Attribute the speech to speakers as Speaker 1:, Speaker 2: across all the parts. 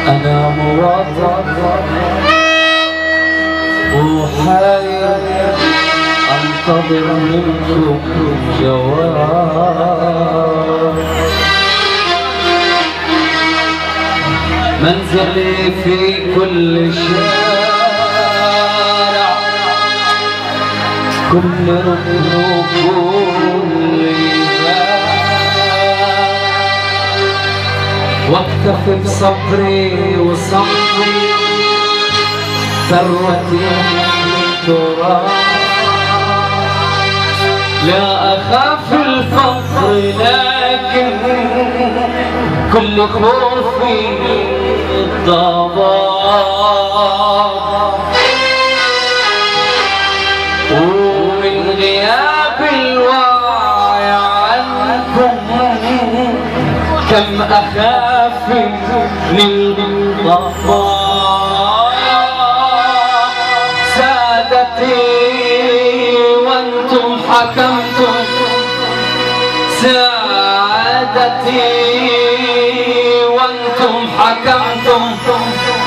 Speaker 1: أنا موظف وحاير أنتظر منكم جواب. منزلي في كل شارع، كل ركن وكل واكتفي بصبري وصمتي، ثروتي التراب. لا أخاف الفقر لكن كل خوفي الضباب. ومن غياب الوعي عنكم كم أخاف من الضباب. سادتي وانتم حكمتم، سادتي وانتم حكمتم،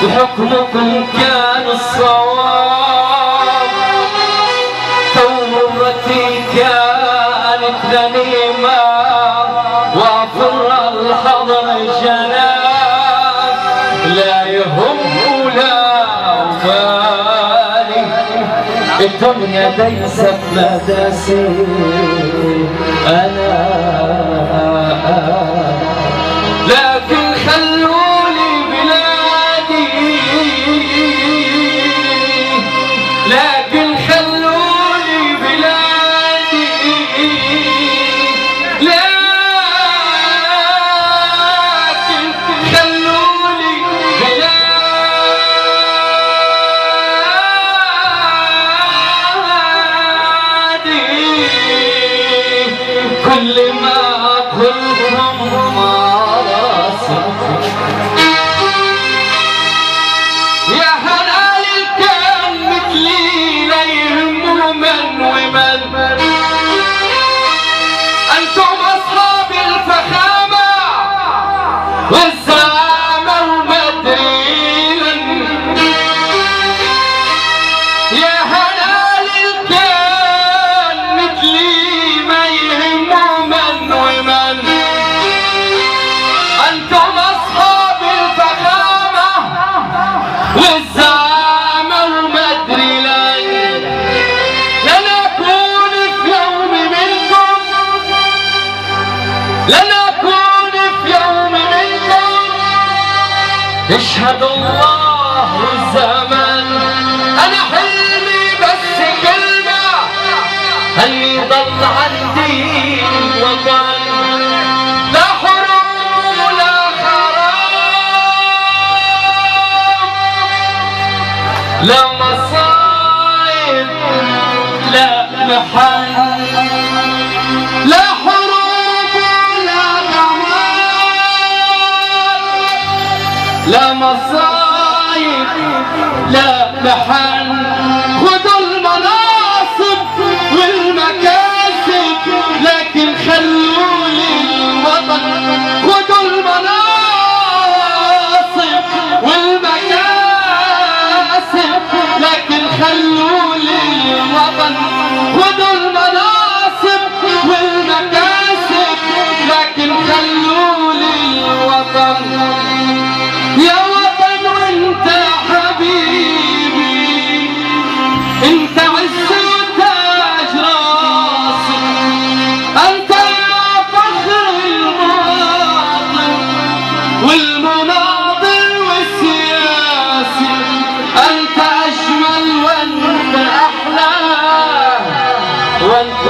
Speaker 1: بحكمكم كان الصواب. توبتي كانت غنيمة وافر الحضر جناب. لا يهم ولا بالي الدنيا دايسة بمداسي. أنا لكن خلولي بلادي، لكن خلولي بلادي، لكن خلولي بلادي. كل ما قلتم ما راسكم يا هلال كان مثلي لا يهمه من ومن. أنتم أصحاب الفخامة والزعامة ومدينة. يا هلال كان مثلي ما يهمه من ومن. أنتم أصحاب الفخامة والزعامة ومدري لين. لن أكون في يوم منكم، لن أكون في يوم منكم. يشهد الله والزمن. أنا حلمي بس كلمة، أن يضل عندي وطن. لا حروب ولا حرام، لا مصايب لا محن. لا حروب ولا دمار، لا مصايب لا محن. خذوا المناصب والمكاسب لكن خلوا لي الوطن. خذوا المناصب والمكاسب لكن خلوا لي الوطن. خذوا المناصب والمكاسب لكن خلوا لي الوطن. يا وطن وانت حبيبي، انت عز وتاج راسي، انت يا فخر المواطن والمناضل والسياسي، انت اجمل وانت احلى وانت